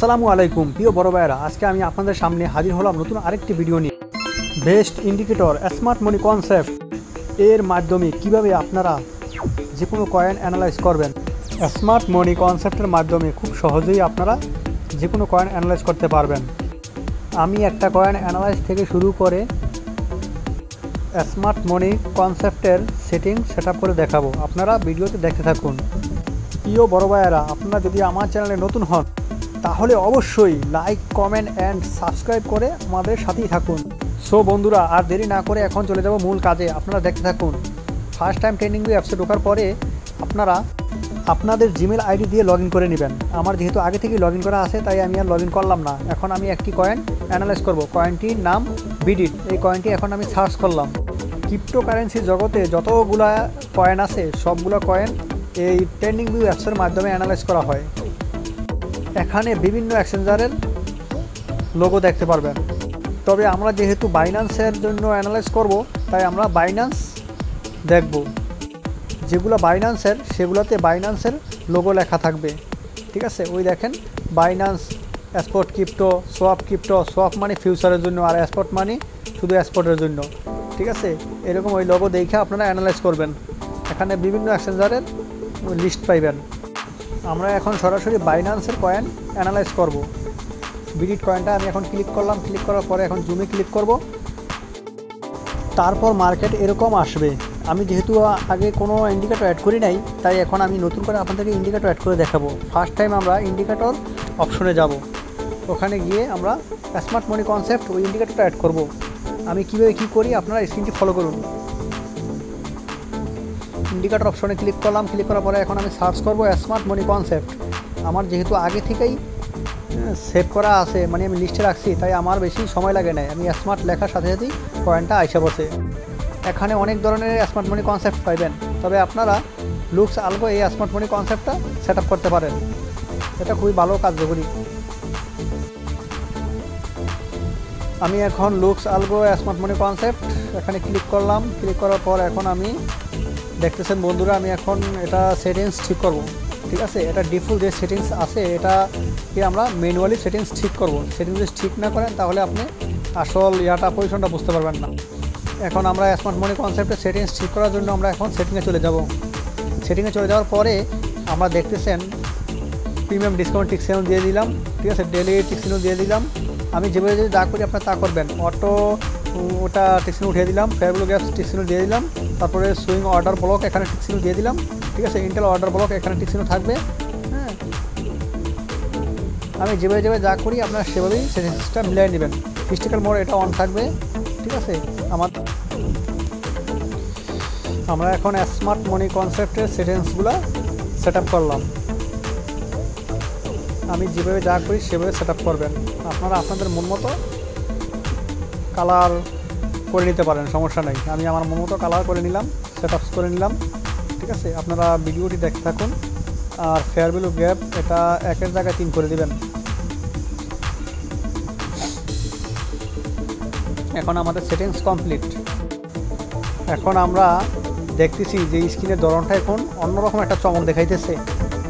আসসালামু আলাইকুম প্রিয় বড় ভাইয়েরা, আজকে আমি আপনাদের সামনে হাজির হলাম নতুন আরেকটি ভিডিও নিয়ে। বেস্ট ইন্ডিকেটর স্মার্ট মানি কনসেপ্ট এর মাধ্যমে কিভাবে আপনারা যে কোনো কয়েন অ্যানালাইজ করবেন। স্মার্ট মানি কনসেপ্টের মাধ্যমে খুব সহজেই আপনারা যে কোনো কয়েন অ্যানালাইজ করতে পারবেন। আমি একটা কয়েন অ্যানালাইজ থেকে শুরু করে স্মার্ট মানি কনসেপ্টের সেট আপ করে দেখাবো। আপনারা ভিডিওতে দেখতে থাকুন। প্রিয় বড় ভাইয়েরা, আপনারা যদি আমার চ্যানেলে নতুন হন তাহলে অবশ্যই লাইক, কমেন্ট অ্যান্ড সাবস্ক্রাইব করে আমাদের সাথেই থাকুন। সো বন্ধুরা, আর দেরি না করে এখন চলে যাব মূল কাজে। আপনারা দেখতে থাকুন। ফার্স্ট টাইম ট্রেন্ডিংভিউ অ্যাপসে ঢোকার পরে আপনারা আপনাদের জিমেল আইডি দিয়ে লগ ইন করে নেবেন। আমার যেহেতু আগে থেকেই লগ ইন করা আছে তাই আমি আর লগ ইন করলাম না। এখন আমি একটি কয়েন অ্যানালাইজ করব। কয়েনটির নাম বিডিট। এই কয়েনটি এখন আমি সার্চ করলাম। ক্রিপ্টোকারেন্সি জগতে যতগুলা কয়েন আছে সবগুলো কয়েন এই ট্রেন্ডিংভিউ অ্যাপসের মাধ্যমে অ্যানালাইজ করা হয়। এখানে বিভিন্ন এক্সচেঞ্জারের লোগো দেখতে পারবেন। তবে আমরা যেহেতু বাইন্যান্সের জন্য অ্যানালাইজ করব তাই আমরা বাইন্যান্স দেখব। যেগুলো বাইন্যান্সের সেগুলোতে বাইন্যান্সের লোগো লেখা থাকবে। ঠিক আছে, ওই দেখেন বাইন্যান্স স্পট ক্রিপ্টো, সোয়াপ মানে ফিউচারের জন্য, আর স্পট মানে শুধু স্পটের জন্য। ঠিক আছে, এরকম ওই লোগো দেখে আপনারা অ্যানালাইজ করবেন। এখানে বিভিন্ন এক্সচেঞ্জারের লিস্ট পাইবেন। আমরা এখন সরাসরি বাইন্যান্সের কয়েন অ্যানালাইজ করব। বিডিট কয়েনটা আমি এখন ক্লিক করলাম। ক্লিক করার পরে এখন জুমে ক্লিক করব। তারপর মার্কেট এরকম আসবে। আমি যেহেতু আগে কোনো ইন্ডিকেটর অ্যাড করি নাই তাই এখন আমি নতুন করে আপনাদেরকে ইন্ডিকেটর অ্যাড করে দেখাবো। ফার্স্ট টাইম আমরা ইন্ডিকেটর অপশনে যাব। ওখানে গিয়ে আমরা স্মার্ট মানি কনসেপ্ট ওই ইন্ডিকেটরটা অ্যাড করব। আমি কীভাবে কী করি আপনারা স্ক্রিনটি ফলো করুন। ইন্ডিকেটর অপশনে ক্লিক করলাম। ক্লিক করার পরে এখন আমি সার্চ করব স্মার্ট মানি কনসেপ্ট। আমার যেহেতু আগে থেকেই সেভ করা আছে, মানে আমি লিস্টে রাখছি, তাই আমার বেশি সময় লাগে না। আমি স্মার্ট লেখার সাথে সাথেই কয়েনটা আইসা বসে। এখানে অনেক ধরনের স্মার্ট মানি কনসেপ্ট পাইবেন, তবে আপনারা লুক্স আলগো এই স্মার্ট মানি কনসেপ্টটা সেট আপ করতে পারেন। এটা খুবই ভালো কার্যকরী। আমি এখন লুক্স আলগো স্মার্ট মানি কনসেপ্ট এখানে ক্লিক করলাম। ক্লিক করার পর এখন আমি দেখতেছেন বন্ধুরা, আমি এখন এটা সেটিংস ঠিক করব। ঠিক আছে, এটা ডিফল্ট যে সেটিংস আছে এটাকে আমরা ম্যানুয়ালি সেটিংস ঠিক করব। সেটিংস যদি ঠিক না করেন তাহলে আপনি আসল পজিশনটা বুঝতে পারবেন না। এখন আমরা স্মার্ট মানি কনসেপ্টের সেটিংস ঠিক করার জন্য আমরা এখন সেটিংয়ে চলে যাব। সেটিংয়ে চলে যাওয়ার পরে আমরা দেখতেছেন প্রিমিয়াম ডিসকাউন্ট টিকসিনো দিয়ে দিলাম। ঠিক আছে, ডেলি টিকসিনো দিয়ে দিলাম। আমি যেভাবে যদি যা করি আপনারা তা করবেন। অটো ওটা টিকসিনো উঠিয়ে দিলাম। ফেয়ারভ্যালু গ্যাপস টিকসিনো দিয়ে দিলাম। তারপরে সুইং অর্ডার ব্লক এখানে টিকসিনো দিয়ে দিলাম। ঠিক আছে, ইন্টেল অর্ডার ব্লক এখানে টিকসিনো থাকবে। হ্যাঁ, আমি যেভাবে যা করি আপনারা সেভাবেই সেটিংসটা মিলিয়ে নেবেন। হিস্টোরিক্যাল মোড এটা অন থাকবে। ঠিক আছে, আমরা এখন স্মার্ট মানি কনসেপ্টের সেটিংসগুলো সেট আপ করলাম। আমি যেভাবে যা করি সেভাবে সেট আপ করবেন। আপনারা আপনাদের মন মতো কালার করে নিতে পারেন, সমস্যা নেই। আমি আমার মন মতো কালার করে নিলাম, সেট আপ করে নিলাম। ঠিক আছে, আপনারা ভিডিওটি দেখতে থাকুন। আর ফেয়ার ভ্যালু গ্যাপ এটা 1-এর জায়গায় 3 করে দিবেন। এখন আমাদের সেটিংস কমপ্লিট। এখন আমরা দেখতেছি যে স্ক্রিনের ধরনটা এখন অন্যরকম একটা চমক দেখাইতেছে।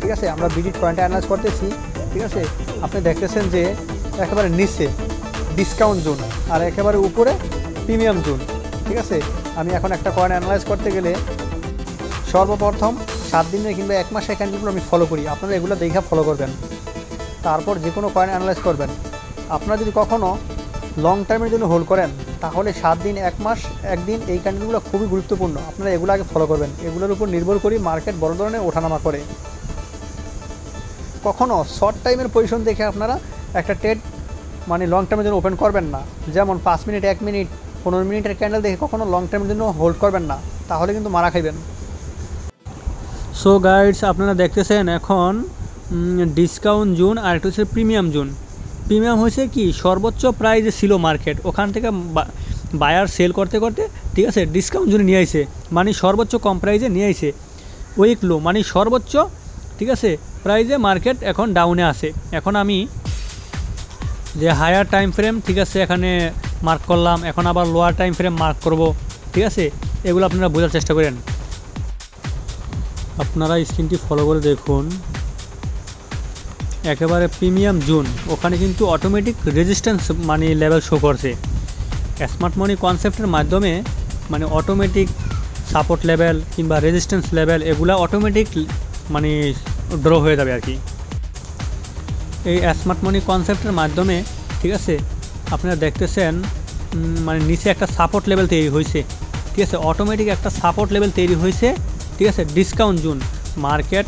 ঠিক আছে, আমরা বিডিট কয়েনটা অ্যানালাইজ করতেছি। ঠিক আছে, আপনি দেখতেছেন যে একেবারে নিচে ডিসকাউন্ট জোন আর একেবারে উপরে প্রিমিয়াম জোন। ঠিক আছে, আমি এখন একটা কয়েন অ্যানালাইজ করতে গেলে সর্বপ্রথম 7 দিনের কিংবা 1 মাসের ক্যান্ডেলগুলো আমি ফলো করি। আপনারা এগুলো দেখে ফলো করবেন। তারপর যে কোনো কয়েন অ্যানালাইজ করবেন। আপনারা যদি কখনও লং টাইমের জন্য হোল্ড করেন তাহলে 7 দিন, 1 মাস, 1 দিন এই ক্যান্ডেলগুলো খুবই গুরুত্বপূর্ণ। আপনারা এগুলো আগে ফলো করবেন। এগুলোর উপর নির্ভর করি মার্কেট বড় ধরনের ওঠানামা করে। কখনও শর্ট টাইমের পজিশন দেখে আপনারা একটা ট্রেড মানে লং টাইমের জন্য ওপেন করবেন না। যেমন 5 মিনিট, 1 মিনিট, 15 মিনিটের ক্যান্ডেল দেখে কখনো লং টাইমের জন্য হোল্ড করবেন না, তাহলে কিন্তু মারা খাইবেন। সো গাইডস, আপনারা দেখতেছেন এখন ডিসকাউন্ট জোন আর একটা হচ্ছে প্রিমিয়াম জোন। প্রিমিয়াম হয়েছে কি সর্বোচ্চ প্রাইজে ছিল মার্কেট, ওখান থেকে বায়ার সেল করতে করতে ঠিক আছে ডিসকাউন্ট জোনে নিয়ে আইছে, মানে সর্বোচ্চ কম প্রাইজে নিয়ে আইছে। উইক লো মানে সর্বোচ্চ ঠিক আছে প্রাইজে মার্কেট এখন ডাউনে আছে। এখন আমি যে হায়ার টাইম ফ্রেম ঠিক আছে এখানে মার্ক করলাম, এখন আবার লোয়ার টাইম ফ্রেম মার্ক করব। ঠিক আছে, এগুলো আপনারা বোঝার চেষ্টা করেন। আপনারা স্ক্রিনটি ফলো করে দেখুন। একেবারে প্রিমিয়াম জোন, ওখানে কিন্তু অটোমেটিক রেজিস্ট্যান্স মানে লেভেল শো করছে। স্মার্ট মানি কনসেপ্টের মাধ্যমে মানে অটোমেটিক সাপোর্ট লেভেল কিংবা রেজিস্ট্যান্স লেভেল এগুলা অটোমেটিক মানে ড্র হয়ে যাবে আর কি এই স্মার্ট মানি কনসেপ্টের মাধ্যমে। ঠিক আছে, আপনারা দেখতেছেন মানে নিচে একটা সাপোর্ট লেভেল তৈরি হয়েছে। ঠিক আছে, অটোমেটিক একটা সাপোর্ট লেভেল তৈরি হয়েছে। ঠিক আছে, ডিসকাউন্ট জোন, মার্কেট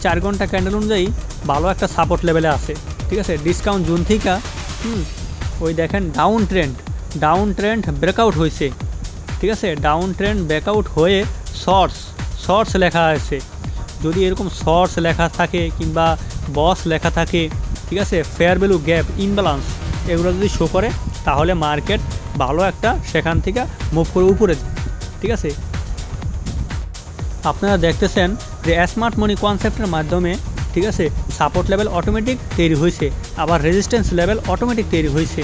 4 ঘন্টা ক্যান্ডেল অনুযায়ী ভালো একটা সাপোর্ট লেভেলে আছে। ঠিক আছে, ডিসকাউন্ট জোন থেকে ওই দেখেন ডাউন ট্রেন্ড ব্রেকআউট হয়েছে। ঠিক আছে, ডাউন ট্রেন্ড ব্রেকআউট হয়ে শর্টস লেখা আছে। যদি এরকম শর্টস লেখা থাকে কিংবা বস লেখা থাকে, ঠিক আছে, ফেয়ার ভ্যালু গ্যাপ, ইনব্যালেন্স এগুলো যদি শো করে তাহলে মার্কেট ভালো একটা সেখান থেকে মুভ করে উপরে। ঠিক আছে, আপনারা দেখতেছেন যে স্মার্ট মানি কনসেপ্টের মাধ্যমে ঠিক আছে সাপোর্ট লেভেল অটোমেটিক তৈরি হয়েছে, আবার রেজিস্ট্যান্স লেভেল অটোমেটিক তৈরি হয়েছে।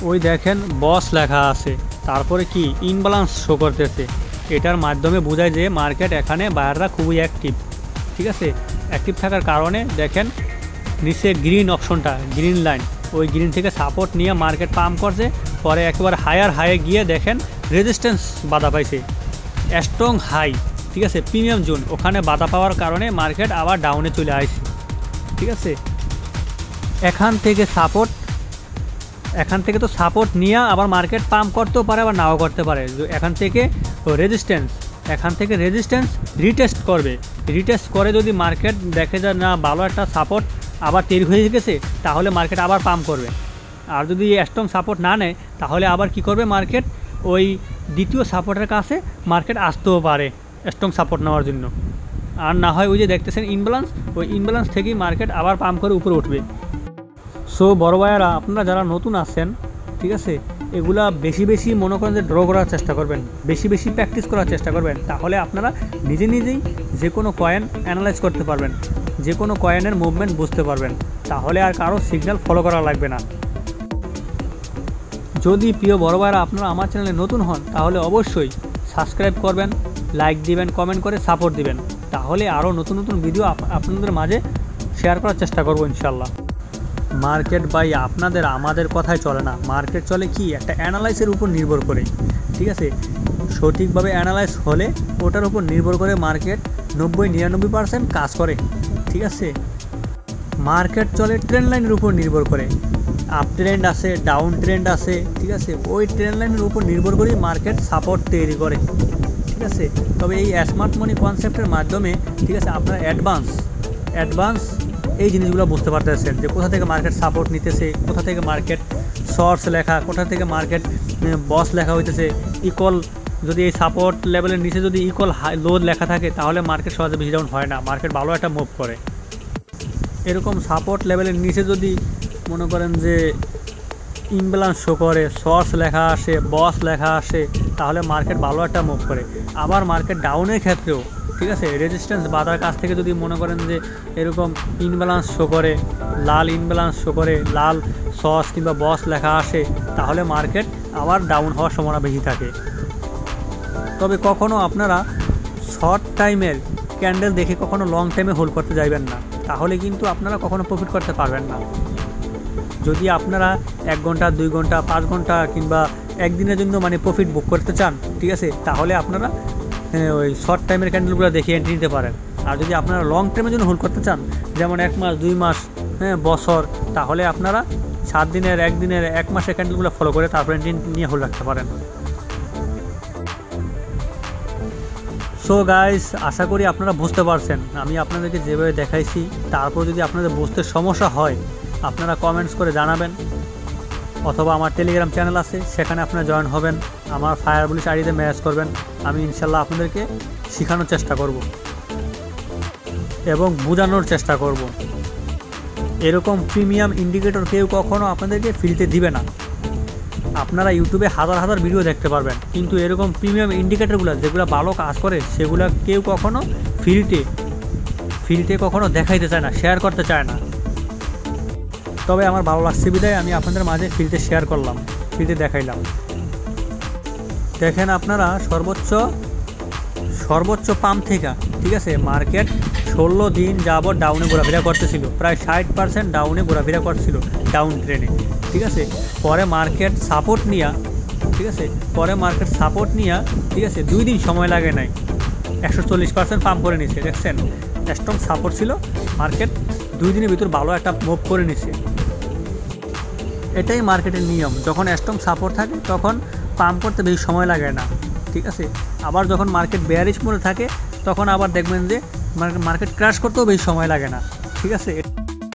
ওই দেখেন বস লেখা আছে, তারপরে কি ইনব্যালেন্স শো করতেছে। এটার মাধ্যমে বোঝায় যে মার্কেট এখানে বায়াররা খুবই অ্যাক্টিভ। ঠিক আছে, অ্যাক্টিভ থাকার কারণে দেখেন নিচে গ্রিন অপশনটা, গ্রিন লাইন, ওই গ্রিন থেকে সাপোর্ট নিয়ে মার্কেট পাম্প করছে, পরে একেবারে হায়ে গিয়ে দেখেন রেজিস্ট্যান্স বাধা পাইছে, স্ট্রং হাই। ঠিক আছে, প্রিমিয়াম জোন, ওখানে বাধা পাওয়ার কারণে মার্কেট আবার ডাউনে চলে আসছে। ঠিক আছে, এখান থেকে তো সাপোর্ট নিয়ে আবার মার্কেট পাম্প করতেও পারে আবার নাও করতে পারে। এখান থেকে রেজিস্ট্যান্স রিটেস্ট করে যদি মার্কেট দেখে যে না ভালো একটা সাপোর্ট আবার তৈরি হয়ে গেছে, তাহলে মার্কেট আবার পাম্প করবে। আর যদি স্ট্রং সাপোর্ট না নেয় তাহলে আবার কি করবে, মার্কেট ওই দ্বিতীয় সাপোর্টের কাছে মার্কেট আসতেও পারে স্ট্রং সাপোর্ট নেওয়ার জন্য। আর না হয় ওই যে দেখতেছেন ইনব্যালেন্স, ওই ইনব্যালেন্স থেকেই মার্কেট আবার পাম্প করে উপরে উঠবে। সো বড় ভাইয়ারা, আপনারা যারা নতুন আছেন, ঠিক আছে, এগুলা বেশি মনে করেন যে ড্র করার চেষ্টা করবেন, বেশি প্র্যাকটিস করার চেষ্টা করবেন, তাহলে আপনারা নিজেই যে কোনো কয়েন অ্যানালাইজ করতে পারবেন, যে কোনো কয়েনের মুভমেন্ট বুঝতে পারবেন, তাহলে আর কারো সিগন্যাল ফলো করা লাগবে না। যদি প্রিয় বড় ভাইরা আপনারা আমার চ্যানেলে নতুন হন তাহলে অবশ্যই সাবস্ক্রাইব করবেন, লাইক দিবেন, কমেন্ট করে সাপোর্ট দিবেন, তাহলে আরও নতুন ভিডিও আপনাদের মাঝে শেয়ার করার চেষ্টা করব ইনশাল্লাহ। মার্কেট বাই আমাদের কথায় চলে না, মার্কেট চলে কি একটা অ্যানালাইসের উপর নির্ভর করে। ঠিক আছে, সঠিকভাবে অ্যানালাইজ হলে ওটার উপর নির্ভর করে মার্কেট 90-99% কাজ করে। ঠিক আছে, মার্কেট চলে ট্রেন্ড লাইনের উপর নির্ভর করে, আপ ট্রেন্ড আছে, ডাউন ট্রেন্ড আছে। ঠিক আছে, ওই ট্রেন্ড লাইনের উপর নির্ভর করেই মার্কেট সাপোর্ট তৈরি করে। ঠিক আছে, তবে এই স্মার্ট মানি কনসেপ্টের মাধ্যমে ঠিক আছে আপনারা অ্যাডভান্স এই জিনিসগুলো বুঝতে পারতেছেন যে কোথা থেকে মার্কেট সাপোর্ট নিতেছে, কোথা থেকে মার্কেট শর্টস লেখা, কোথা থেকে মার্কেট বস লেখা হইতেছে। ইকুয়াল যদি এই সাপোর্ট লেভেলের নিচে যদি ইকুয়াল হাই লো লেখা থাকে তাহলে মার্কেট সহজে বেশি ডাউন হয় না, মার্কেট ভালো একটা মুভ করে। এরকম সাপোর্ট লেভেলের নিচে যদি মনে করেন যে ইমব্যালেন্স শো করে, শর্টস লেখা আসে, বস লেখা আসে, তাহলে মার্কেট ভালো একটা মুভ করে। আবার মার্কেট ডাউনের ক্ষেত্রেও ঠিক আছে রেজিস্ট্যান্স বাধার কাছ থেকে যদি মনে করেন যে এরকম ইনব্যালেন্স শো করে, লাল ইনব্যালেন্স শো করে, লাল শর্টস কিংবা বস লেখা আসে, তাহলে মার্কেট আবার ডাউন হওয়ার সম্ভাবনা বেশি থাকে। তবে কখনও আপনারা শর্ট টাইমের ক্যান্ডেল দেখে কখনো লং টাইমে হোল্ড করতে যাইবেন না, তাহলে কিন্তু আপনারা কখনো প্রফিট করতে পারবেন না। যদি আপনারা 1 ঘন্টা, 2 ঘন্টা, 5 ঘন্টা কিংবা একদিনের জন্য মানে প্রফিট বুক করতে চান, ঠিক আছে, তাহলে আপনারা ওই শর্ট টাইমের ক্যান্ডেলগুলো দেখে এন্ট্রি নিতে পারেন। আর যদি আপনারা লং টাইমের জন্য হোল্ড করতে চান, যেমন 1 মাস, 2 মাস, বছর, তাহলে আপনারা 7 দিনের, 1 দিনের, 1 মাসের ক্যান্ডেলগুলো ফলো করে তারপরে এন্ট্রি নিয়ে হোল্ড রাখতে পারেন। সো গাইস, আশা করি আপনারা বুঝতে পারছেন আমি আপনাদেরকে যেভাবে দেখাইছি। তারপর যদি আপনাদের বুঝতে সমস্যা হয় আপনারা কমেন্টস করে জানাবেন, অথবা আমার টেলিগ্রাম চ্যানেল আছে সেখানে আপনারা জয়েন হবেন, আমার ফায়ার বুলিশ আইডিতে মেসেজ করবেন। আমি ইনশাল্লাহ আপনাদেরকে শেখানোর চেষ্টা করব এবং বোঝানোর চেষ্টা করব। এরকম প্রিমিয়াম ইন্ডিকেটর কেউ কখনো আপনাদেরকে ফ্রিতে দিবে না। আপনারা ইউটিউবে হাজার ভিডিও দেখতে পারবেন, কিন্তু এরকম প্রিমিয়াম ইন্ডিকেটরগুলো যেগুলো ভালো কাজ করে সেগুলো কেউ কখনো ফ্রিতে কখনো দেখাইতে চায় না, শেয়ার করতে চায় না। তবে আমার ভালো লাগছে বিধায় আমি আপনাদের মাঝে ফ্রিতে শেয়ার করলাম, ফ্রিতে দেখাইলাম। দেখেন আপনারা সর্বোচ্চ পাম্প থেকে ঠিক আছে মার্কেট 16 দিন যাবৎ ডাউনে ঘোরাফেরা করতেছিল, প্রায় 60% ডাউনে ঘোরাফেরা করছিল, ডাউন ট্রেনে। ঠিক আছে, পরে মার্কেট সাপোর্ট নিয়ে, ঠিক আছে, ঠিক আছে 2 দিন সময় লাগে নাই, 140% পাম্প করে নিছে। দেখছেন স্ট্রং সাপোর্ট ছিল, মার্কেট 2 দিনের ভিতর ভালো একটা মুভ করে নিছে। এটাই মার্কেটের নিয়ম, যখন স্ট্রং সাপোর্ট থাকে তখন পাম্প করতে বেশি সময় লাগে না। ঠিক আছে, আবার যখন মার্কেট বেয়ারিশ মোডে থাকে তখন আবার দেখবেন যে মার্কেট ক্র্যাশ করতেও বেশি সময় লাগে না। ঠিক আছে।